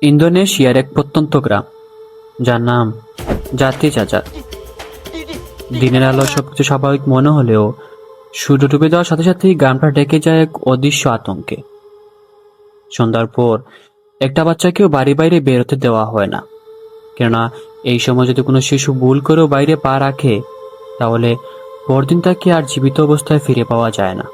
ইন্দোনেশিয়ার এক প্রত্যন্ত গ্রাম, যার নাম জাতি চাচা। দিনের আলো সবকিছু স্বাভাবিক মনে হলেও সূর্য ডুবে যাওয়ার সাথে সাথেই গ্রামটা ডেকে যায় এক অদৃশ্য আতঙ্কে। সন্ধ্যার পর একটা বাচ্চাকেও বাড়ি বাইরে বেরোতে দেওয়া হয় না, কেননা এই সময় যদি কোনো শিশু ভুল করেও বাইরে পা রাখে, তাহলে পরদিন তাকে আর জীবিত অবস্থায় ফিরে পাওয়া যায় না।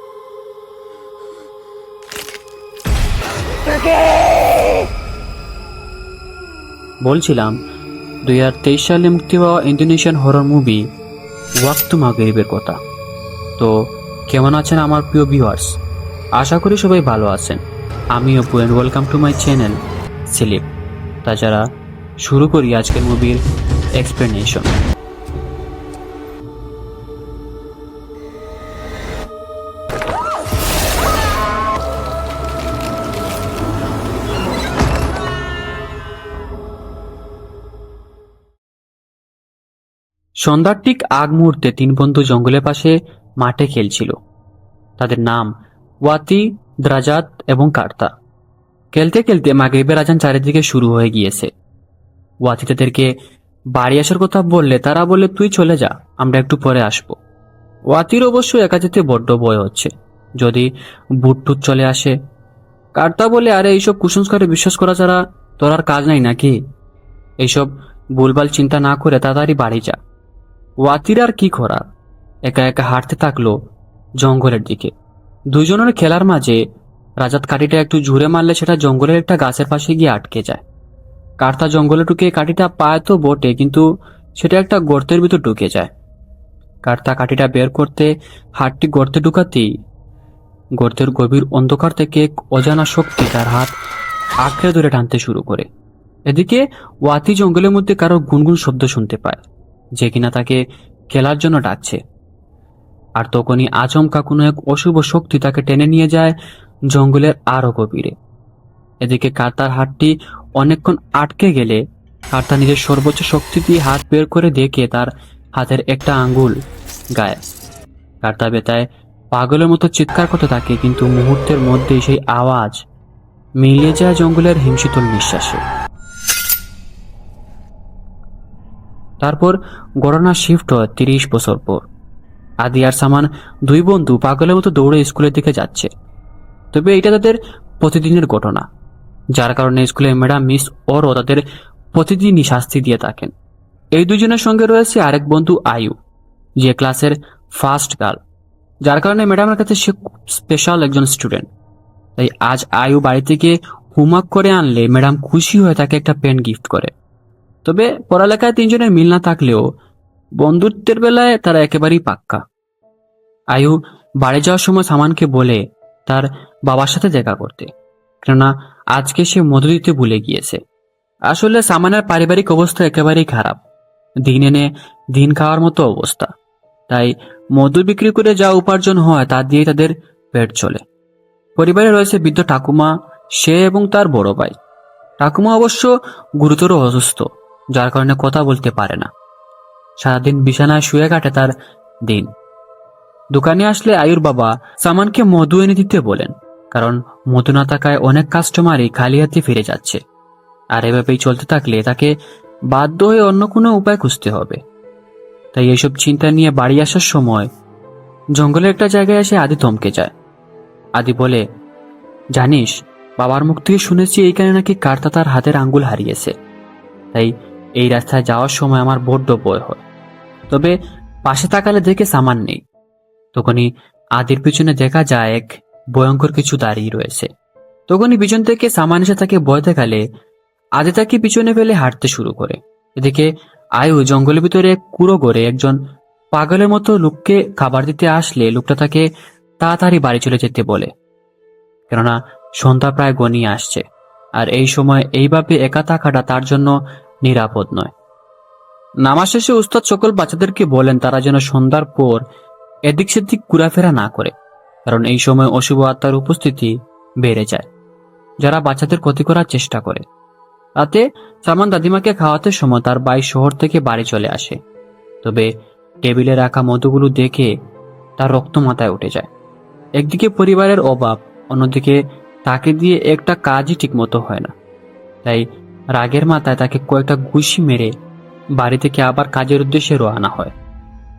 বলছিলাম, 2023 সালে মুক্তি পাওয়া ইন্দোনেশিয়ান হরর মুভি ওয়াক্তু মাগরিবের কথা। তো কেমন আছেন আমার প্রিয় ভিউয়ার্স? আশা করি সবাই ভালো আছেন। আমি Apu and welcome to my channel slip. তাছাড়া শুরু করি আজকের মুভির এক্সপ্লেনেশন। সন্ধ্যার ঠিক আগ মুহূর্তে তিন বন্ধু জঙ্গলের পাশে মাঠে খেলছিল। তাদের নাম ওয়াতি, দ্রাজাত এবং কার্তা। খেলতে খেলতে মাগরিবের আজান চারিদিকে শুরু হয়ে গিয়েছে। ওয়াতি তাদেরকে বাড়ি আসার কথা বললে তারা বলে, তুই চলে যা, আমরা একটু পরে আসবো। ওয়াতির অবশ্য একা যেতে বড্ড ভয় হচ্ছে, যদি ভূত টুত চলে আসে। কার্তা বলে, আরে এইসব কুসংস্কারে বিশ্বাস করা ছাড়া তোর আর কাজ নাই নাকি? এইসব ভুলভাল চিন্তা না করে তাড়াতাড়ি বাড়ি যা। ওয়াতির আর কি করার, একা একা হাঁটতে থাকলো জঙ্গলের দিকে। দুজনের খেলার মাঝে রাজাত কাঠিটা একটু জুড়ে মারলে সেটা জঙ্গলের একটা গাছের পাশে গিয়ে আটকে যায়। কার্তা জঙ্গলে ঢুকে কাঠিটা পায় তো বটে, কিন্তু সেটা একটা গর্তের ভিতর ঢুকে যায়। কার্তা কাঠিটা বের করতে হাতটি গর্তে ঢুকাতেই গর্তের গভীর অন্ধকার থেকে এক অজানা শক্তি তার হাত আঁকড়ে ধরে টানতে শুরু করে। এদিকে ওয়াতি জঙ্গলের মধ্যে কারো গুনগুন শব্দ শুনতে পায়, যে কিনা তাকে খেলার জন্য ডাকছে। আর তখনই আচমকা কোনো এক অশুভ শক্তি তাকে টেনে নিয়ে যায় জঙ্গলের আরো গভীরে। এদিকে কার্তার হাতটি অনেকক্ষণ আটকে গেলে কার্তা নিজের সর্বোচ্চ শক্তি দিয়ে হাত বের করে দেখে তার হাতের একটা আঙ্গুল গায়ে। কার্তা বেতায় পাগলের মতো চিৎকার করতে থাকে, কিন্তু মুহূর্তের মধ্যেই সেই আওয়াজ মিলিয়ে যায় জঙ্গলের হিমশীতল নিঃশ্বাসে। তারপর ঘটনা শিফট হয় 30 বছর পর। আদি আর সামান দুই বন্ধু পাগলের মতো দৌড়ে স্কুলের দিকে যাচ্ছে। তবে এটা তাদের প্রতিদিনের ঘটনা, যার কারণে স্কুলে ম্যাডাম মিস ওরও তাদের প্রতিদিনই শাস্তি দিয়ে থাকেন। এই দুজনের সঙ্গে রয়েছে আরেক বন্ধু আয়ু, যে ক্লাসের ফার্স্ট গার্ল, যার কারণে ম্যাডামের কাছে সে স্পেশাল একজন স্টুডেন্ট। তাই আজ আয়ু বাড়ি থেকে হোমওয়ার্ক করে আনলে ম্যাডাম খুশি হয়ে তাকে একটা পেন গিফট করে। তবে পড়ালেখায় তিনজনের মিল না থাকলেও বন্ধুত্বের বেলায় তারা একেবারেই পাক্কা। আয়ু বাড়ি যাওয়ার সময় সামানকে বলে তার বাবার সাথে দেখা করতে, কেননা আজকে সে মধু দিতে ভুলে গিয়েছে। আসলে সামানের পারিবারিক অবস্থা একেবারেই খারাপ, দিন এনে দিন খাওয়ার মতো অবস্থা। তাই মধু বিক্রি করে যা উপার্জন হয় তা দিয়ে তাদের পেট চলে। পরিবারে রয়েছে বৃদ্ধ ঠাকুমা, সে এবং তার বড় ভাই। ঠাকুমা অবশ্য গুরুতর অসুস্থ, যার কারণে কথা বলতে পারে না। সারাদিন বিছানায় শুয়ে কাটে তার দিন। দোকানে আসলে আয়ুর বাবা সামানকে মধু এনে দিতে বলেন, কারণ মধু না থাকায় অনেক কাস্টমারই খালি হাতে ফিরে যাচ্ছে। আর এভাবেই চলতে থাকলে তাকে বাধ্য হয়ে অন্য কোনো উপায় খুঁজতে হবে। তাই এইসব চিন্তা নিয়ে বাড়ি আসার সময় জঙ্গলের একটা জায়গায় এসে আদি থমকে যায়। আদি বলে, জানিস, বাবার মুখ থেকে শুনেছি এইখানে নাকি কার্তা তার হাতের আঙ্গুল হারিয়েছে। তাই এই রাস্তায় যাওয়ার সময় আমার বড্ড ভয় হয়। তবে পাশে তাকালে দেখে সামান নেই। তখনই আদির পিছনে দেখা যায় এক ভয়ঙ্কর কিছু দাঁড়িয়ে রয়েছে। তখনই পিছন থেকে সামান এসে তাকে ভয় দেখালে আদি তাকে পিছনে ফেলে হাঁটতে শুরু করে। এদিকে আয়ু জঙ্গলের ভিতরে কুড়ো গড়ে একজন পাগলের মতো লোককে খাবার দিতে আসলে লোকটা তাকে তাড়াতাড়ি বাড়ি চলে যেতে বলে, কেননা সন্ধ্যা প্রায় গনিয়ে আসছে। আর এই সময় এইভাবে একা থাকাটা তার জন্য নিরাপদ নয়। নামাজ শেষে উস্তাদ সকল বাচ্চাদেরকে বলেন তারা যেন সন্ধ্যার পর এদিক সেদিক ঘোরাফেরা না করে, কারণ এই সময় অশুভ আত্মার উপস্থিতি বেড়ে যায়, যারা বাচ্চাদের ক্ষতি করার চেষ্টা করে। রাতে সামান দাদিমাকে খাওয়াতে সময় তার ভাই শহর থেকে বাড়ি চলে আসে। তবে টেবিলে রাখা মধুগুলো দেখে তার রক্ত মাথায় উঠে যায়। একদিকে পরিবারের অভাব, অন্যদিকে তাকে দিয়ে একটা কাজই ঠিক মতো হয় না। তাই রাগের মাথায় তাকে কয়েকটা ঘুষি মেরে বাড়ি থেকে আবার কাজের উদ্দেশ্যে রওনা হয়।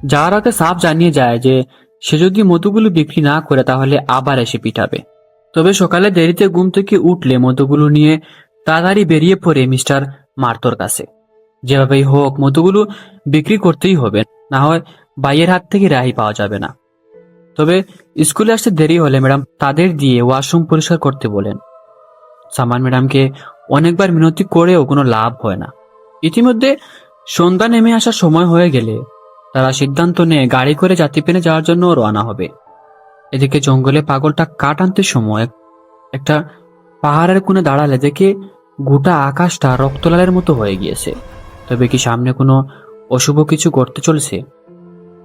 যাওয়ার আগে সাফ জানিয়ে যায় যে সে যদি মধুগুলো বিক্রি না করে তাহলে আবার এসে পিটাবে। তবে সকালে দেরিতে ঘুম থেকে উঠলে মধুগুলো নিয়ে তাড়াতাড়ি বেরিয়ে পড়ে মিস্টার মার্তোর কাছে। যেভাবেই হোক মধুগুলো বিক্রি করতেই হবে, না হয় ভাইয়ের হাত থেকে রেহাই পাওয়া যাবে না। তবে স্কুলে আসতে দেরি হলে ম্যাডাম তাদের দিয়ে ওয়াশরুম পরিষ্কার করতে বলেন। সামান ম্যাডামকে অনেকবার মিনতি করেও কোনো লাভ হয় না। ইতিমধ্যে সন্ধ্যা নেমে আসার সময় হয়ে গেলে তারা সিদ্ধান্ত নিয়ে গাড়ি করে যাত্রীপেনে যাওয়ার জন্য রওনা হবে। এদিকে জঙ্গলে পাগলটা কাঠ আনতে সময় একটা পাহাড়ের কোণে দাঁড়ালে দেখে গোটা আকাশটা রক্তলালের মতো হয়ে গিয়েছে। তবে কি সামনে কোনো অশুভ কিছু ঘটতে চলছে?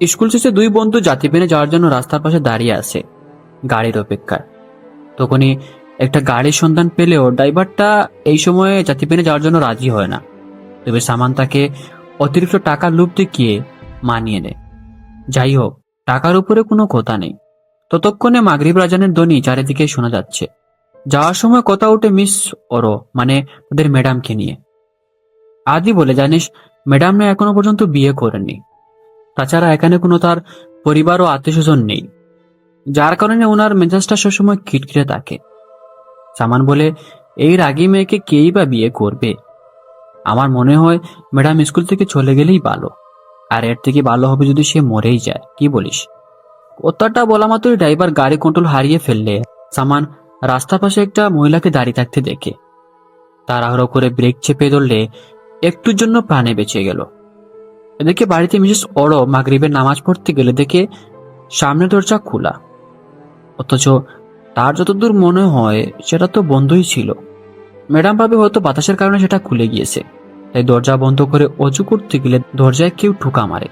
স্কুল শেষে দুই বন্ধু যাত্রীপেনে যাওয়ার জন্য রাস্তার পাশে দাঁড়িয়ে আছে গাড়ির অপেক্ষায়। তখনই একটা গাড়ির সন্ধান পেলেও ড্রাইভারটা এই সময়ে যাত্রীপেনে যাওয়ার জন্য রাজি হয় না। তবে সামান তাকে অতিরিক্ত টাকা লোভ দেখিয়ে মানিয়ে নেয়। যাই হোক, টাকার উপরে কোনো কথা নেই। ততক্ষণে মাগরিব রাজানের ধ্বনি চারিদিকে শোনা যাচ্ছে। যাওয়ার সময় কথা উঠে মিস ওরো, মানে তাদের ম্যাডামকে নিয়ে। আদি বলে, জানিস ম্যাডাম না এখনো পর্যন্ত বিয়ে করেননি। তাছাড়া এখানে কোনো তার পরিবার ও আত্মীয় স্বজন নেই, যার কারণে ওনার মেজাজটা সবসময় খিটখিটে থাকে। সামান বলে, এই রাগী মেয়েকে কেই বা বিয়ে করবে? আমার মনে হয় ম্যাডাম স্কুল থেকে চলে গেলেই ভালো। আর এর থেকে ভালো হবে যদি সে মরেই যায়, কি বলিস? কথাটা বলা মাত্রই ড্রাইভার গাড়ি কন্ট্রোল হারিয়ে ফেললে সামান রাস্তার পাশে একটা মহিলাকে দাঁড়িয়ে থাকতে দেখে তাড়াহুড়ো করে ব্রেক চেপে ধরলে একটুর জন্য প্রাণে বেঁচে গেল। এদিকে বাড়িতে মিসেস ওরো মাগরিবের নামাজ পড়তে গেলে দেখে সামনে দরজা খোলা, অথচ তার যতদূর মনে হয় সেটা তো বন্ধই ছিল। ম্যাডাম ভাবে হয়তো বাতাসের কারণে সেটা খুলে গিয়েছে, তাই দরজা বন্ধ করে অজু করতে গেলে দরজায় কেউ ঠুকা মারে।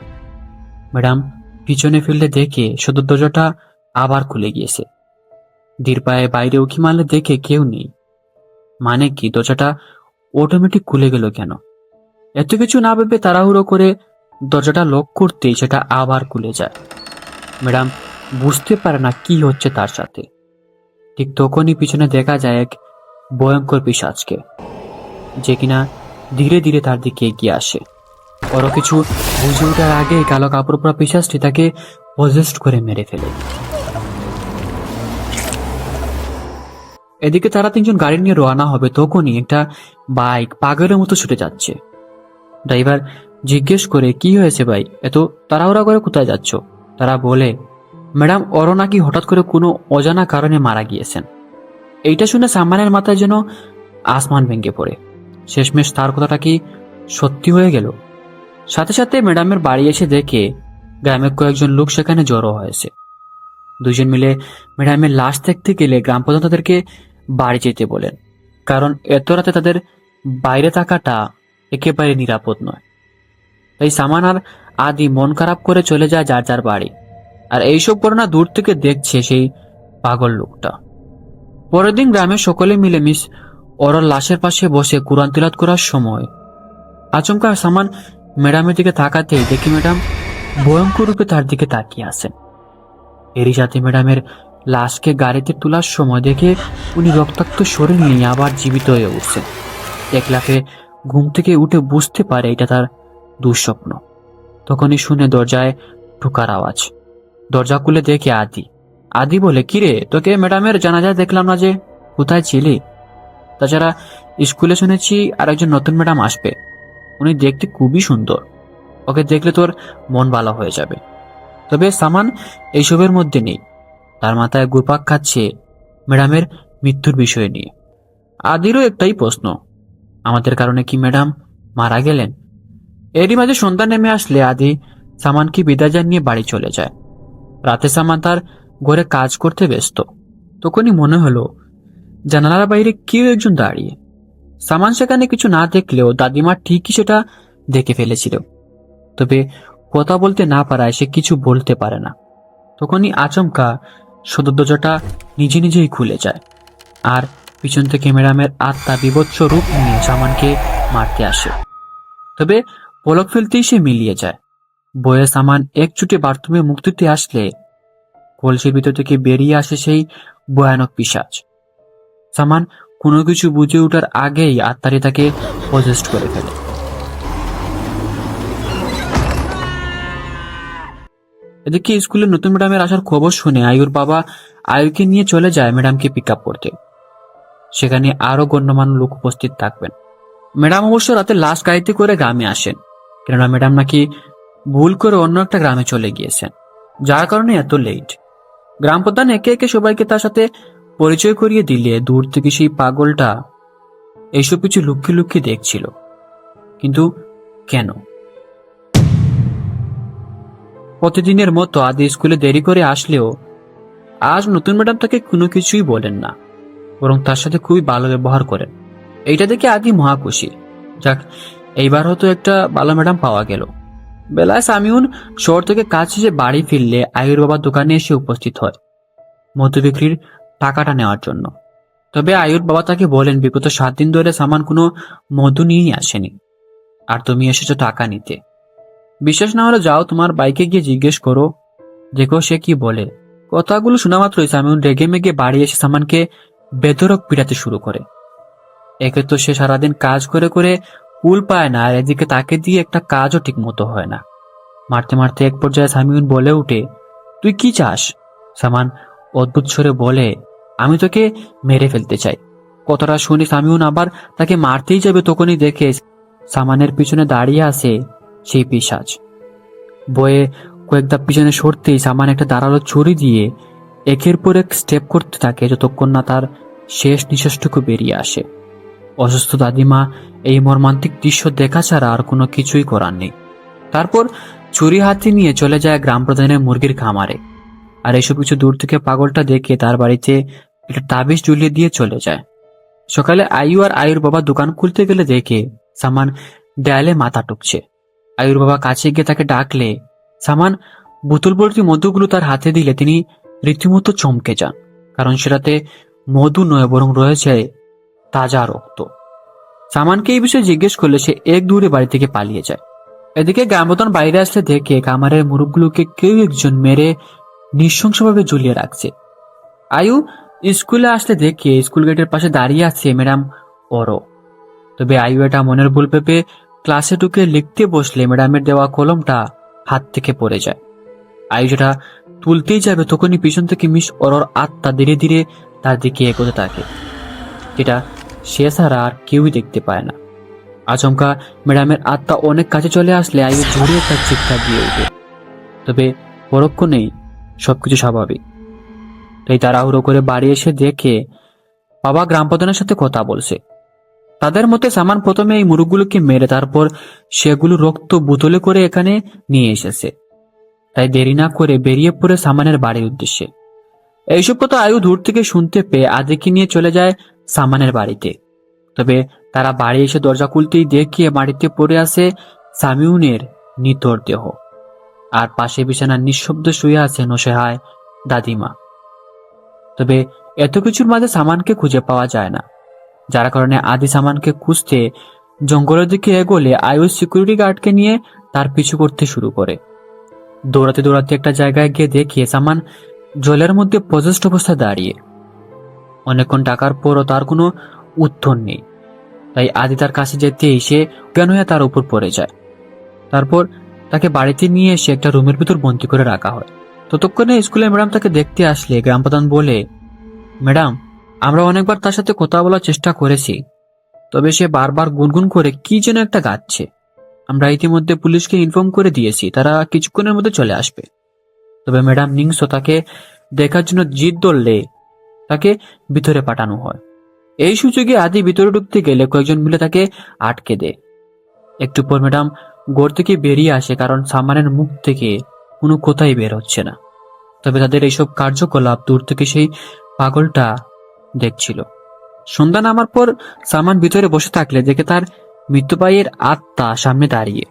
ম্যাডাম পিছনে ফিরলে দেখে সদর দরজাটা আবার খুলে গিয়েছে। ধীর পায়ে বাইরে উঁকি মারলে দেখে কেউ নেই। মানে কি, দরজাটা অটোমেটিক খুলে গেল কেন? এত কিছু না ভেবে তাড়াহুড়ো করে দরজাটা লক করতেই সেটা আবার খুলে যায়। ম্যাডাম বুঝতে পারে না কি হচ্ছে তার সাথে। ঠিক তখনই পিছনে দেখা যায় এক ভয়ঙ্কর পিশাচকে, যে কিনা ধীরে ধীরে তার দিকে এগিয়ে আসে। ওরা কিছু বুঝে ওঠার আগে কালো কাপড় পরা পিশাচটি তাকে পজেস্ট করে মেরে ফেলে। এদিকে তারা তিনজন গাড়ি নিয়ে রওনা হবে, তখনই একটা বাইক পাগলের মতো ছুটে যাচ্ছে। ড্রাইভার জিজ্ঞেস করে, কি হয়েছে ভাই, এত তাড়াহুড়া করে কোথায় যাচ্ছ? তারা বলে, ম্যাডাম ওরা নাকি হঠাৎ করে কোনো অজানা কারণে মারা গিয়েছেন। এইটা শুনে সাম্মানের মাথায় যেন আসমান ভেঙে পড়ে। শেষমেশ তার কথাটা কি সত্যি হয়ে গেল? সাথে সাথে ম্যাডামের বাড়ি এসে দেখে গ্রামের কয়েকজন লোক সেখানে জড়ো হয়েছে। দুইজন মিলে ম্যাডামের লাশ দেখতে গেলে গ্রাম প্রধান তাদেরকে বাড়ি যেতে বলেন, কারণ এত রাতে তাদের বাইরে থাকাটা একেবারে নিরাপদ নয়। তাই সামান আর আদি মন খারাপ করে চলে যায় যার যার বাড়ি। আর এইসব ঘটনা দূর থেকে দেখছে সেই পাগল লোকটা। পরের দিন গ্রামের সকলে মিলে মিস ওরর লাশের পাশে বসে কুরআন তিলাওয়াত করার সময় আচমকা সামান ম্যাডামের দিকে তাকাতেই দেখি ম্যাডাম ভয়ঙ্কর রূপে তার দিকে তাকিয়ে আছেন। এরই সাথে ম্যাডামের লাশকে গাড়িতে তোলার সময় দেখে উনি রক্তাক্ত শরীর নিয়ে আবার জীবিত হয়ে উঠছেন। এক লাফে ঘুম থেকে উঠে বুঝতে পারে এটা তার দুঃস্বপ্ন। তখনই শুনে দরজায় ঢোকার আওয়াজ। দরজা খুলে দেখে আদি। আদি বলে, কিরে, তোকে ম্যাডামের জানাজায় দেখলাম না যে, কোথায় ছিলি? তাছাড়া স্কুলে শুনেছি আর একজন নতুন ম্যাডাম আসবে, উনি দেখতে খুবই সুন্দর, ওকে দেখলে তোর মন ভালো হয়ে যাবে। তবে সামান এইসবের মধ্যে নেই, তার মাথায় ঘুরপাক খাচ্ছে ম্যাডামের মৃত্যুর বিষয় নিয়ে। আদিরও একটাই প্রশ্ন, আমাদের কারণে কি ম্যাডাম মারা গেলেন? এরই মাঝে সন্ধ্যা নেমে আসলে আদি সামানকে বিদায় জানিয়ে বাড়ি চলে যায়। রাতে সামান তার ঘরে কাজ করতে ব্যস্ত। তখনই মনে হলো জানালার বাইরে কেউ একজন দাঁড়িয়ে। সামান সেখানে কিছু না দেখলেও দাদিমা ঠিকই সেটা দেখে ফেলেছিল, তবে কথা বলতে না পারায় সে কিছু বলতে পারে না। তখনই আচমকা সদর দরজাটা নিজে নিজেই খুলে যায়, আর পিছন থেকে ম্যাডামের আত্মা বিভৎস রূপ নিয়ে সামানকে মারতে আসে। তবে পলক ফেলতেই সে মিলিয়ে যায়। বয়ে সামান এক ছুটে বাথরুমে মুখ ধুতে আসলে কলসির ভিতর থেকে বেরিয়ে আসে সেই ভয়ানক পিশাচ। সামান কোনো কিছু বুঝে ওঠার আগেই আত্মারি তাকে পজেস্ট করে ফেলে। এদিকে স্কুলে নতুন ম্যাডামের আসার খবর শুনে আয়ুর বাবা আয়ুকে নিয়ে চলে যায় ম্যাডামকে পিক আপ করতে। সেখানে আরো গণ্যমান্য লোক উপস্থিত থাকবেন। ম্যাডাম অবশ্য রাতে লাস্ট গাড়িতে করে গ্রামে আসেন, কেননা ম্যাডাম নাকি ভুল করে অন্য একটা গ্রামে চলে গিয়েছেন, যার কারণে এত লেট। গ্রাম প্রধান একে একে সবাইকে তার সাথে পরিচয় করিয়ে দিলে দূর থেকে সেই পাগলটা এইসব কিছু লুকিয়ে লুকিয়ে দেখছিল। কিন্তু কেন? প্রতিদিনের মতো আদি স্কুলে দেরি করে আসলেও আজ নতুন ম্যাডাম তাকে কোনো কিছুই বলেন না, বরং তার সাথে খুবই ভালো ব্যবহার করেন। এইটা দেখে আদি মহা খুশি। যাক, এইবার হয়তো একটা ভালো ম্যাডাম পাওয়া গেল। বেলায় সামিউন শহর থেকে কাজ শেষে বাড়ি ফিরলে আয়ুর বাবা দোকানে এসে উপস্থিত হয় মধু বিক্রির টাকাটা নেওয়ার জন্য। তবে আয়ুর বাবা তাকে বলেন বিগত 7 দিন ধরে সামান কোনো মধু নিয়েই আসেনি, আর তুমি এসেছো টাকা নিতে। বিশ্বাস না হলে যাও তোমার বাইকে গিয়ে জিজ্ঞেস করো, দেখো সে কি বলে। কথাগুলো শোনা মাত্রই সামিউন রেগে মেগে বাড়ি এসে সামানকে বেধড়ক পিটাতে শুরু করে। একে তো সে সারাদিন কাজ করে করে কুল পায় না, আর এদিকে তাকে দিয়ে একটা কাজও ঠিক মতো হয় না। মারতে মারতে এক পর্যায়ে সামিউন বলে উঠে, তুই কি চাস? সামান অদ্ভুত স্বরে বলে, আমি তোকে মেরে ফেলতে চাই। কথাটা শুনে সামিউন আবার তাকে মারতেই যাবে, তখনই দেখে সামানের পিছনে দাঁড়িয়ে আছে সেই পিশাচ। বয়ে কয়েক ধাপ পিছনে সরতেই সামান একটা ধারালো ছুরি দিয়ে একের পর এক স্টেপ করতে থাকে, যতক্ষণ না তার শেষ নিঃশ্বাসটুকু বেরিয়ে আসে। অসুস্থ দাদিমা এই মর্মান্তিক দৃশ্য দেখা ছাড়া আর কোনো কিছুই করার নেই। তারপর ছুরি হাতে নিয়ে চলে যায় গ্রাম প্রধানের মুরগির খামারে। আর এসব কিছু দূর থেকে পাগলটা দেখে তার বাড়িতে একটা তাবিজ ঝুলিয়ে দিয়ে চলে যায়। সকালে আয়ু আর আয়ুর বাবা দোকান খুলতে গেলে দেখে সামান দেয়ালে মাথা টুকছে। আয়ুর বাবা কাছে গিয়ে তাকে ডাকলে সামান বোতল ভর্তি মধুগুলো তার হাতে দিলে তিনি রীতিমতো চমকে যান, কারণ সেটাতে মধু নয় বরং রয়েছে তাজা রক্ত। সামানকে এই বিষয়ে জিজ্ঞেস করলে সে এক দূরে বাড়ি থেকে পালিয়ে যায়। এদিকে গ্রামপ্রধান বাইরে আসলে দেখে কামারের মুরগগুলোকে কেউ একজন মেরে নৃশংসভাবে ঝুলিয়ে রাখছে। আয়ু স্কুলে আসলে দেখে স্কুল গেটের পাশে দাঁড়িয়ে আছে ম্যাডাম ওরো। তবে আয়ু এটা মনের ভুল ভেবে ক্লাসে ঢুকে লিখতে বসলে ম্যাডামের দেওয়া কলমটা হাত থেকে পড়ে যায়। আয়ু যেটা তুলতেই যাবে তখনই পিছন থেকে মিস ওরর আত্মা ধীরে ধীরে তার দিকে এগোতে থাকে, যেটা সে ছাড়া আর কেউই দেখতে পায় না। আচমকা ম্যাডামের আত্মা অনেক কাছে চলে আসলে আয়ু জোরে একটা চিৎকার দিয়ে ওঠে। তবে পরক্ষণেই সবকিছু স্বাভাবিক। তাই তাড়াহুড়ো করে বাড়ি এসে দেখে বাবা গ্রাম প্রধানের সাথে কথা বলছে। তাদের মতে সামান প্রথমে এই মুরগগুলোকে মেরে তারপর সেগুলো রক্ত বোতলে করে এখানে নিয়ে এসেছে। তাই দেরি না করে বেরিয়ে পড়ে সামানের বাড়ির উদ্দেশ্যে। এইসব কথা আয়ু দূর থেকে শুনতে পেয়ে আদিকে নিয়ে চলে যায় সামানের বাড়িতে। তবে তারা বাড়ি এসে দরজা খুলতেই দেখিয়ে মাটিতে পড়ে আছে সামিউনের নিথর দেহ, আর পাশে বিছানা নিঃশব্দ শুয়ে আছেন অসহায় দাদিমা। তবে এত কিছুর মাঝে সামানকে খুঁজে পাওয়া যায় না, যার কারণে আদি সামানকে খুঁজতে জঙ্গলের দিকে এগোলে আয়ু সিকিউরিটি গার্ডকে নিয়ে তার পিছু করতে শুরু করে। দৌড়াতে দৌড়াতে একটা জায়গায় গিয়ে দেখে সামান জলের মধ্যে পজেস্ট অবস্থায় দাঁড়িয়ে। অনেকক্ষণ ডাকার পরও তার কোনো উত্তর নেই। তাই আদি তার কাছে যেতেই সে জ্ঞান হয়ে তার উপর পড়ে যায়। তারপর তাকে বাড়িতে নিয়ে এসে একটা রুমের ভিতর বন্দি করে রাখা হয়। ততক্ষণে স্কুলে ম্যাডাম তাকে দেখতে আসলে গ্রাম প্রধান বলে, ম্যাডাম, আমরা অনেকবার তার সাথে কথা বলার চেষ্টা করেছি, তবে সে বারবার গুনগুন করে কি যেন একটা গাচ্ছে। আমরা ইতিমধ্যে পুলিশকে ইনফর্ম করে দিয়েছি, তারা কিছুক্ষণের মধ্যে চলে আসবে। তবে ম্যাডাম নিংস তাকে দেখার জন্য জিদ ধরলে তাকে ভিতরে পাঠানো হয়। এই সুযোগে আদি ভিতরে ঢুকতে গেলে কয়েকজন মিলে তাকে আটকে দেয়। একটু পর ম্যাডাম ঘর থেকে বেরিয়ে আসে, কারণ সামানের মুখ থেকে কোনো কথাই বের হচ্ছে না। তবে তাদের এইসব কার্যকলাপ দূর থেকে সেই পাগলটা দেখছিল। সন্ধ্যা নামার পর সামান ভিতরে বসে থাকলে দেখে তার মৃত্যুপায়ের আত্মা সামনে দাঁড়িয়ে।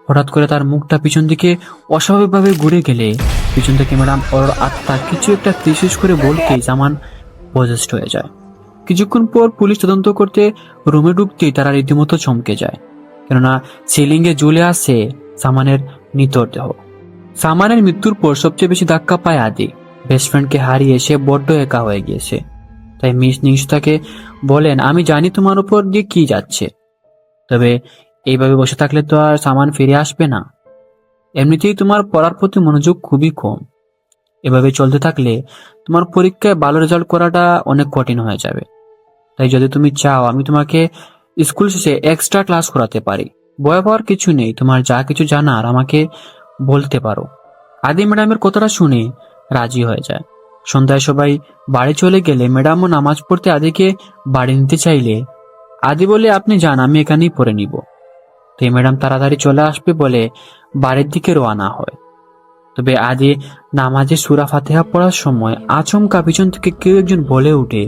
হঠাৎ করে তার মুখটা পিছন দিকে অস্বাভাবিকভাবে ঘুরে গেলে পিছন থেকে ম্যাডাম ওর আত্মা কিছু একটা বিশেষ করে বলতেই সামান পজেস্ট হয়ে যায়। কিছুক্ষণ পর পুলিশ তদন্ত করতে রুমে ঢুকতেই তারা রীতিমতো চমকে যায়, কেননা সিলিংয়ে ঝুলে আছে সামানের নিথর দেহ। সামানের মৃত্যুর পর সবচেয়ে বেশি ধাক্কা পায় আদি। বেস্ট ফ্রেন্ডকে হারিয়ে সে বড্ড একা হয়ে গিয়েছে। তাই মিস নিশতাকে বলেন, আমি জানি তোমার উপর দিয়ে কি যাচ্ছে, তবে এইভাবে বসে থাকলে তো আর সামান ফিরে আসবে না। এমনিতেই তোমার পড়ার প্রতি মনোযোগ খুবই কম। এভাবে চলতে থাকলে তোমার পরীক্ষায় ভালো রেজাল্ট করাটা অনেক কঠিন হয়ে যাবে। তাই যদি তুমি চাও আমি তোমাকে স্কুল শেষে এক্সট্রা ক্লাস করাতে পারি। ভয় পাওয়ার কিছু নেই, তোমার যা কিছু জানার আমাকে বলতে পারো। আদি ম্যাডামের কথাটা শুনে রাজি হয়ে যায়। সন্ধ্যায় সবাই বাড়ি চলে গেলে ম্যাডামও নামাজ পড়তে আদিকে বাড়ি নিতে চাইলে আদি বলে, আপনি যান, আমি এখানেই পড়ে নিব। তাই ম্যাডাম তাড়াতাড়ি চলে আসবে বলে বাড়ির দিকে রওনা হয়। তবে আদি নামাজে সূরা ফাতিহা পড়ার সময় আচমকা পিছন থেকে কেউ একজন বলে ওঠে।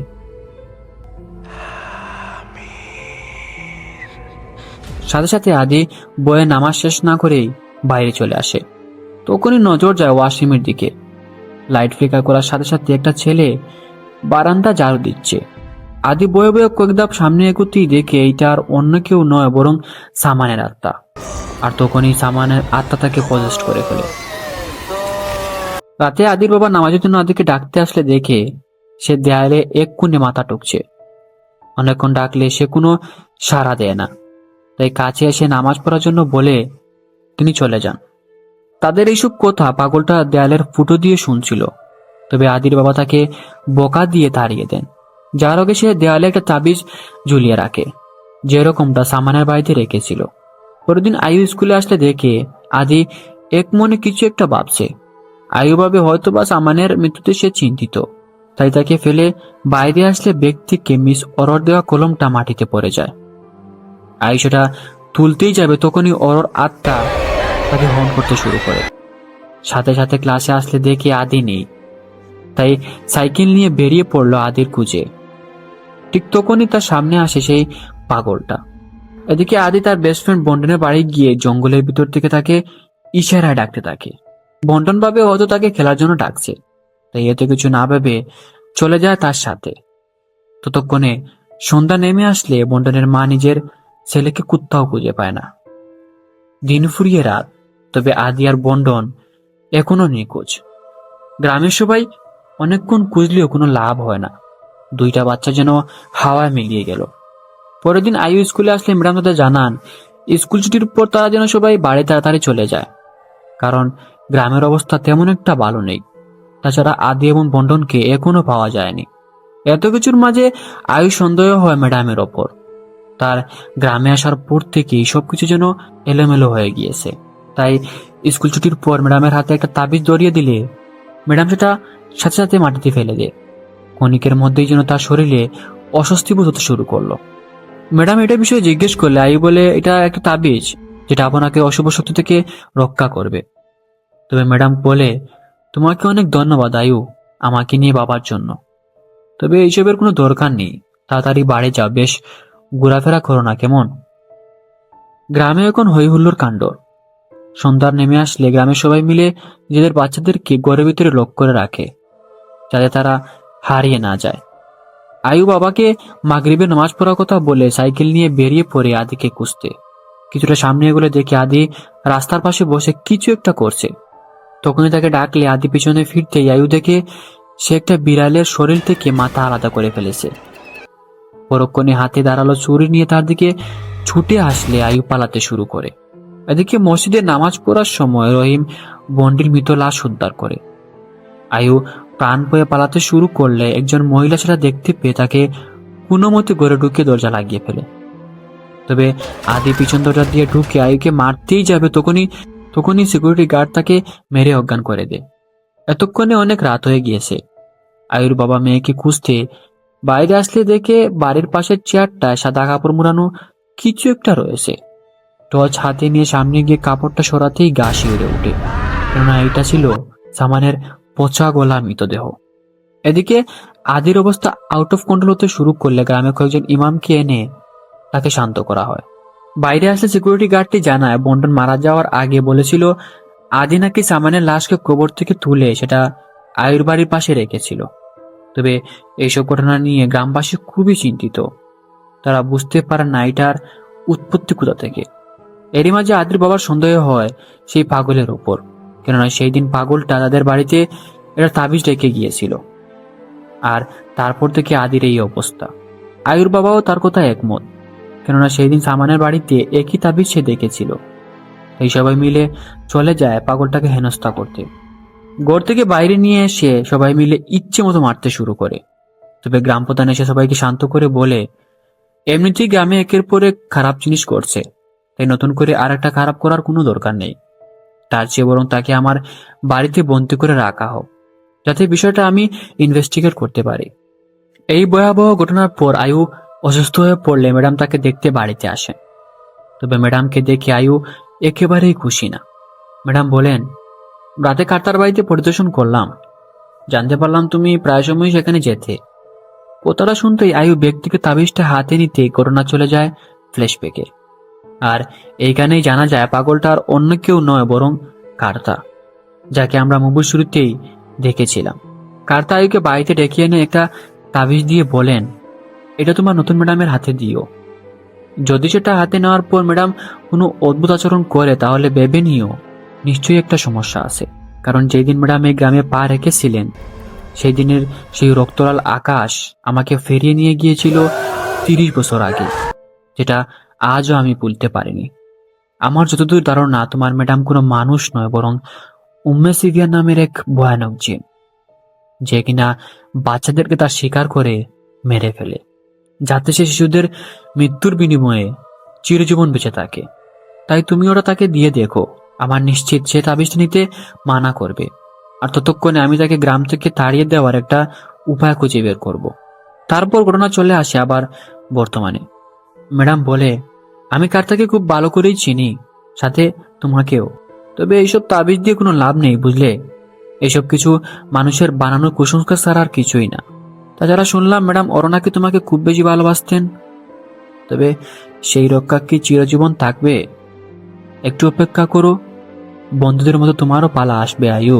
সাথে সাথে আদি বয়ে নামাজ শেষ না করেই বাইরে চলে আসে। তখনই নজর যায় ওয়াশিমের দিকে। লাইট ফ্লিকার করার সাথে সাথে একটা ছেলে বারান্দা ঝাড়ু দিচ্ছে। আদি বয়ে বয়ে কয়েক ধাপ সামনে এগোতেই দেখে এইটা আর অন্য কেউ নয়, বরং সামানের আত্মা। আর তখনই সামানের আত্মা তাকে পজেস্ট করে ফেলে। রাতে আদির বাবা নামাজের জন্য আদিকে ডাকতে আসলে দেখে সে দেয়ালে এক কোণে মাথা টুকছে। অনেকক্ষণ ডাকলে সে কোনো সাড়া দেয় না, তাই কাছে এসে নামাজ পড়ার জন্য বলে তিনি চলে যান। তাদের এইসব কথা পাগলটা দেয়ালের ফুটো দিয়ে শুনছিল। তবে আদির বাবা তাকে বকা দিয়ে তাড়িয়ে দেন, যার আগে সে দেয়ালে একটা তাবিজ ঝুলিয়ে রাখে, যেরকমটা সামানের বাড়িতে রেখেছিল। পরের দিন আয়ু স্কুলে আসলে দেখে আদি এক মনে কিছু একটা ভাবছে। আয়ু ভাবে হয়তোবা সামানের মৃত্যুতে সে চিন্তিত, তাই তাকে ফেলে বাইরে আসলে ব্যাগ থেকে মিস অরর দেওয়া কলমটা মাটিতে পড়ে যায়। আয়ু সেটা তুলতেই যাবে, তখনই অরর আত্মা তাকে হর্ন করতে শুরু করে। সাথে সাথে ক্লাসে আসলে দেখে আদি নেই, তাই সাইকেল নিয়ে বেরিয়ে পড়লো আদির খুঁজে। ঠিক তখনই তার সামনে আসে সেই পাগলটা। এদিকে আদি তার বেস্ট ফ্রেন্ড বন্টনের বাড়ি গিয়ে জঙ্গলের ভিতর থেকে তাকে ইশারায় ডাকতে থাকে। বন্টন ভাবে হয়তো তাকে খেলার জন্য ডাকছে, তাই এতে কিছু না ভেবে চলে যায় তার সাথে। ততক্ষণে সন্ধ্যা নেমে আসলে বন্টনের মা নিজের ছেলেকে কোথাও খুঁজে পায় না। দিন ফুরিয়ে রাত, তবে আদি আর বন্টন এখনো নিখোঁজ। গ্রামের সবাই অনেকক্ষণ খুঁজলেও কোনো লাভ হয় না। দুইটা বাচ্চা যেন হাওয়ায় মিলিয়ে গেল। পরের দিন আয়ু স্কুলে আসলে ম্যাডাম তাদের জানান স্কুল ছুটির পর তারা যেন সবাই বাড়ি তাড়াতাড়ি চলে যায়, কারণ গ্রামের অবস্থা তেমন একটা ভালো নেই। তাছাড়া আদি এবং বন্টনকে এখনো পাওয়া যায়নি। এত কিছুর মাঝে আয়ু সন্দেহ হয় ম্যাডামের ওপর। তার গ্রামে আসার পর থেকেই সবকিছু যেন এলোমেলো হয়ে গিয়েছে। তাই স্কুল ছুটির পর ম্যাডামের হাতে একটা তাবিজ ধরিয়ে দিলে ম্যাডাম সেটা সাথে সাথে মাটিতে ফেলে দেয়। ক্ষণিকের মধ্যেই যেন তার শরীরে অস্বস্তি বোধ হতে শুরু করলো। ম্যাডাম এটা বিষয়ে জিজ্ঞেস করলে আয়ু বলে, এটা একটা তাবিজ যেটা আপনাকে অশুভ শক্তি থেকে রক্ষা করবে। তবে ম্যাডাম বলে, তোমাকে অনেক ধন্যবাদ আয়ু, আমাকে নিয়ে বাবার জন্য। তবে এইসবের কোনো দরকার নেই, তাড়াতাড়ি বাড়ি যাও, বেশ ঘোরাফেরা করো না কেমন। গ্রামে এখন হই হুল্লোড় কাণ্ড। সন্ধ্যার নেমে আসলে গ্রামের সবাই মিলে নিজেদের বাচ্চাদেরকে ঘরের ভিতরে লক করে রাখে, যাতে তারা হারিয়ে না যায়। আয়ু বাবাকে মাগরিবের নামাজ পড়ার কথা বলে সাইকেল নিয়ে বেরিয়ে পড়ে আদিকে খুঁজতে। কিছুটা সামনে এগুলো দেখে আদি রাস্তার পাশে বসে কিছু একটা করছে। তখনই তাকে ডাকলে আদি পিছনে ফিরতেই আয়ু দেখে সে একটা বিড়ালের শরীর থেকে মাথা আলাদা করে ফেলেছে। পরক্ষণে হাতে দাঁড়ালো ছুরি নিয়ে তার দিকে ছুটে আসলে আয়ু পালাতে শুরু করে। এদিকে মসজিদে নামাজ পড়ার সময় রহিম বন্ডির মৃত লাশ উদ্ধার করে। আয়ু প্রাণ বয়ে পালাতে শুরু করলে একজন মহিলা সেটা দেখতে পেয়ে তাকে কোনো মতে ঘরে ঢুকে দরজা লাগিয়ে ফেলে। তবে আদি পিছন দরজা দিয়ে ঢুকে আয়ুকে মারতেই যাবে, তখনই সিকিউরিটি গার্ড তাকে মেরে অজ্ঞান করে দেয়। এতক্ষণে অনেক রাত হয়ে গিয়েছে। আয়ুর বাবা মেয়েকে খুঁজতে বাইরে আসলে দেখে বাড়ির পাশের চেয়ারটায় সাদা কাপড় মোড়ানো কিছু একটা রয়েছে। টর্চ হাতে নিয়ে সামনে গিয়ে কাপড়টা সরাতেই গা শিউরে ওঠে, কেননা এটা ছিল সামানের পচা গলা মৃতদেহ। এদিকে আদির অবস্থা আউট অফ কন্ট্রোল হতে শুরু করলে গ্রামে কয়েকজন ইমামকে এনে তাকে শান্ত করা হয়। বাইরে আসলে সিকিউরিটি গার্ডটি জানায় বন্টন মারা যাওয়ার আগে বলেছিল আদি নাকি সামানের লাশকে কবর থেকে তুলে সেটা আয়ুর বাড়ির পাশে রেখেছিল। তবে এইসব ঘটনা নিয়ে গ্রামবাসী খুবই চিন্তিত। তারা বুঝতে পারে না এটার উৎপত্তি কোথা থেকে। এরই মাঝে আদির বাবার সন্দেহ হয় সেই পাগলের উপর, কেননা সেই দিন পাগলটা তাদের বাড়িতে এটা তাবিজ রেখে গিয়েছিল। আর তারপর থেকে আদির এই অবস্থা। আয়ুর বাবাও তার কথা একমত, কেননা সেই দিন সামানের বাড়িতে একই তাবিজ সে দেখেছিল। এই সবাই মিলে চলে যায় পাগলটাকে হেনস্থা করতে। ঘর থেকে বাইরে নিয়ে এসে সবাই মিলে ইচ্ছে মতো মারতে শুরু করে। তবে গ্রাম প্রধান এসে সবাইকে শান্ত করে বলে, এমনিতেই গ্রামে একের পর এক খারাপ জিনিস করছে, তাই নতুন করে আর একটা খারাপ করার কোনো দরকার নেই। তার চেয়ে বরং তাকে আমার বাড়িতে বন্দি করে রাখা হোক, যাতে বিষয়টা আমি ইনভেস্টিগেট করতে পারি। এই ভয়াবহ ঘটনার পর আয়ু অসুস্থ হয়ে পড়লে ম্যাডাম তাকে দেখতে বাড়িতে আসেন। তবে ম্যাডামকে দেখে আয়ু একেবারেই খুশি না। ম্যাডাম বলেন, রাতে কার্তার বাড়িতে পরিদর্শন করলাম, জানতে পারলাম তুমি প্রায় সময়ই সেখানে যেতে। কথাটা শুনতেই আয়ু ব্যক্তিকে তাবিজটা হাতে নিতে ঘটনা চলে যায় ফ্ল্যাশব্যাকে। আর এইখানেই জানা যায় পাগলটা আর অন্য কেউ নয়, বরং কার্তা, যাকে আমরা মুভির শুরুতেই দেখেছিলাম। কার্তা আয়ুকে বাড়িতে ডেকে এনে একটা তাবিজ দিয়ে বলেন, এটা তোমার নতুন ম্যাডামের হাতে দিও। যদি সেটা হাতে নেওয়ার পর ম্যাডাম কোনো অদ্ভুত আচরণ করে, তাহলে ভেবে নিও নিশ্চয়ই একটা সমস্যা আছে। কারণ যেই দিন ম্যাডাম এই গ্রামে পা রেখেছিলেন, সেই দিনের সেই রক্তলাল আকাশ আমাকে ফিরিয়ে নিয়ে গিয়েছিল 30 বছর আগে, যেটা আজও আমি ভুলতে পারিনি। আমার যতদূর ধারণা, তোমার ম্যাডাম কোনো মানুষ নয়, বরং উম্মে সিভিয়া নামের এক ভয়ানক জিন, যে কিনা বাচ্চাদেরকে তার শিকার করে মেরে ফেলে, যাতে সে শিশুদের মৃত্যুর বিনিময়ে চিরজীবন বেঁচে থাকে। তাই তুমি ওটা তাকে দিয়ে দেখো, আমার নিশ্চিত সে তাবিজটা নিতে মানা করবে। আর ততক্ষণে আমি তাকে গ্রাম থেকে তাড়িয়ে দেওয়ার একটা উপায় খুঁজে বের করব। তারপর ঘটনা চলে আসে আবার বর্তমানে। ম্যাডাম বলে, আমি কার্তাকে খুব ভালো করেই চিনি, সাথে তোমাকেও। তবে এইসব তাবিজ দিয়ে কোনো লাভ নেই, বুঝলে? এইসব কিছু মানুষের বানানো কুসংস্কার ছাড়া আর কিছুই না। তাছাড়া শুনলাম ম্যাডাম অরুণাকে তোমাকে খুব বেশি ভালোবাসতেন। তবে সেই রক্ষা কি চিরজীবন থাকবে? একটু অপেক্ষা করো, বন্ধুদের মতো তোমারও পালা আসবে আয়ু।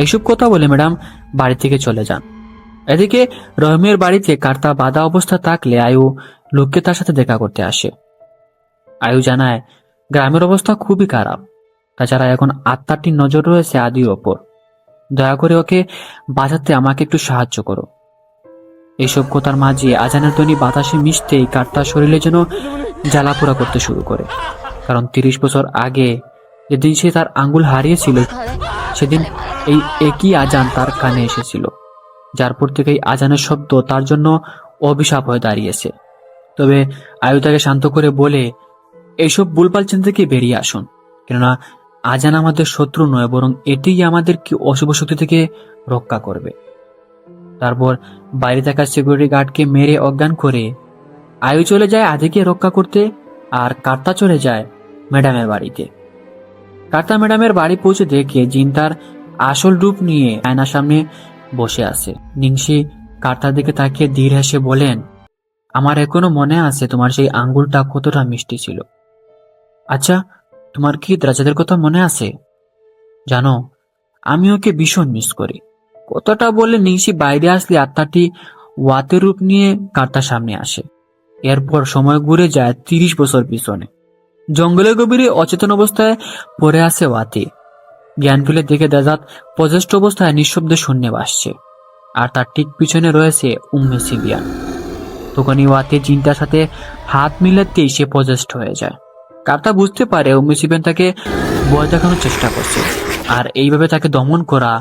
এইসব কথা বলে ম্যাডাম বাড়ি থেকে চলে যান। এদিকে রহিমের বাড়িতে কার্তা বাধা অবস্থা থাকলে আয়ু লোককে তার সাথে দেখা করতে আসে। আয়ু জানায়, গ্রামের অবস্থা খুবই খারাপ। তাছাড়া এখন আত্মাটির নজর রয়েছে আদির ওপর। দয়া করে ওকে বাঁচাতে আমাকে একটু সাহায্য করো। এইসব কথার মাঝে আজানের ধ্বনি বাতাসে মিশতেই কার্তার শরীরে যেন জ্বালাপোড়া করতে শুরু করে। কারণ 30 বছর আগে যেদিন সে তার আঙ্গুল হারিয়েছিল, সেদিন এই একই আজান তার কানে এসেছিল, যার পর থেকে এই আজানের শব্দ তার জন্য অভিশাপ হয়ে দাঁড়িয়েছে। তবে আয়ু তাকে শান্ত করে বলে, এইসব ভুলভাল চিন্তা থেকে বেরিয়ে আসুন, কেননা আজান আমাদের শত্রু নয়, বরং এটিই আমাদেরকে অশুভ শক্তি থেকে রক্ষা করবে। তারপর বাইরে থাকা সিকিউরিটি গার্ডকে মেরে অজ্ঞান করে আয়ু চলে যায় আদিকে রক্ষা করতে, আর কার্তা চলে যায় ম্যাডামের বাড়িতে। কার্তা ম্যাডামের বাড়ি পৌঁছে দেখে জিন তার আসল রূপ নিয়ে আয়নার সামনে বসে আছে। নিংসি কার্তার দিকে তাকিয়ে ধীর হেসে বলেন, আমার এখনো মনে আছে তোমার সেই আঙ্গুলটা কতটা মিষ্টি ছিল। আচ্ছা, তোমার কি দ্রাজাদের কথা মনে আছে? জানো, আমি ওকে ভীষণ মিস করি। কথাটা বলে নিংসি বাইরে আসলে আত্মাটি ওয়াতের রূপ নিয়ে কার্তার সামনে আসে। এরপর সময় ঘুরে যায় 30 বছর পিছনে। জঙ্গলের গভীরে অচেতন অবস্থায় পড়ে আছে ওয়াতি। জ্ঞান ফিরে দেখে দেজাত পজেস্ট অবস্থায় নিঃশব্দে শূন্যে ভাসছে, আর তার ঠিক পিছনে রয়েছে উম্মে সিবিয়ান। তখনই ওয়াতি জিনটার সাথে হাত মিলাতেই সে পজেস্ট হয়ে যায়। কার্তা বুঝতে পারে উম্মে সিবিয়ান তাকে ভয় দেখানোর চেষ্টা করছে, আর এইভাবে তাকে দমন করা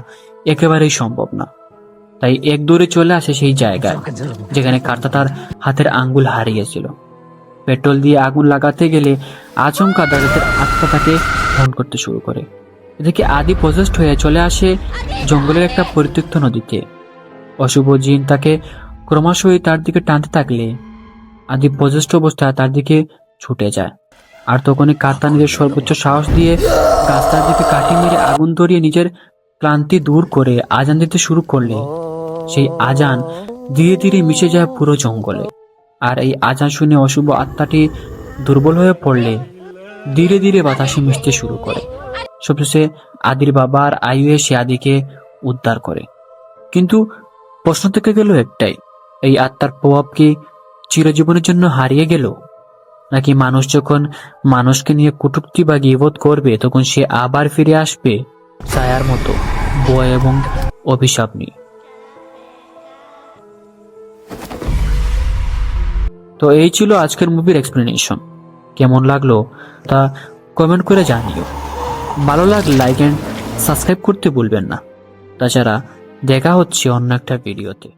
একেবারেই সম্ভব না। তাই এক দৌড়ে চলে আসে সেই জায়গায় যেখানে কার্তা তার হাতের আঙ্গুল হারিয়েছিল। পেট্রোল দিয়ে আগুন লাগাতে গেলে আচমকা দাদাদের আত্মা তাকে ধ্বংস করতে শুরু করে। এদিকে আদি পজেস্ট হয়ে চলে আসে জঙ্গলের একটা পরিত্যক্ত নদীতে। অশুভ জিন তাকে ক্রমশই তার দিকে টানতে থাকলে আদি পজেস্ট অবস্থায় তার দিকে ছুটে যায়। আর তখনই কার্তা নিজের সর্বোচ্চ সাহস দিয়ে রাস্তার দিকে কাঠি মেরে আগুন ধরিয়ে নিজের ক্লান্তি দূর করে আজান দিতে শুরু করলে সেই আজান ধীরে ধীরে মিশে যায় পুরো জঙ্গলে। আর এই আজান শুনে অশুভ আত্মাটি দুর্বল হয়ে পড়লে ধীরে ধীরে বাতাসে মিশতে শুরু করে। সবশেষে আদির বাবা আর আয়ু এসে আদিকে উদ্ধার করে। কিন্তু প্রশ্ন থেকে গেল একটাই, এই আত্মার প্রভাব কি চিরজীবনের জন্য হারিয়ে গেল, নাকি মানুষ যখন মানুষকে নিয়ে কটূক্তি বা গীবত করবে তখন সে আবার ফিরে আসবে ছায়ার মতো ভয় এবং অভিশাপ নিয়ে? তো এই ছিল আজকের মুভির এক্সপ্লেনেশন। কেমন লাগলো তা কমেন্ট করে জানিও। ভালো লাগলে লাইক অ্যান্ড সাবস্ক্রাইব করতে ভুলবেন না। তাছাড়া দেখা হচ্ছে অন্য একটা ভিডিওতে।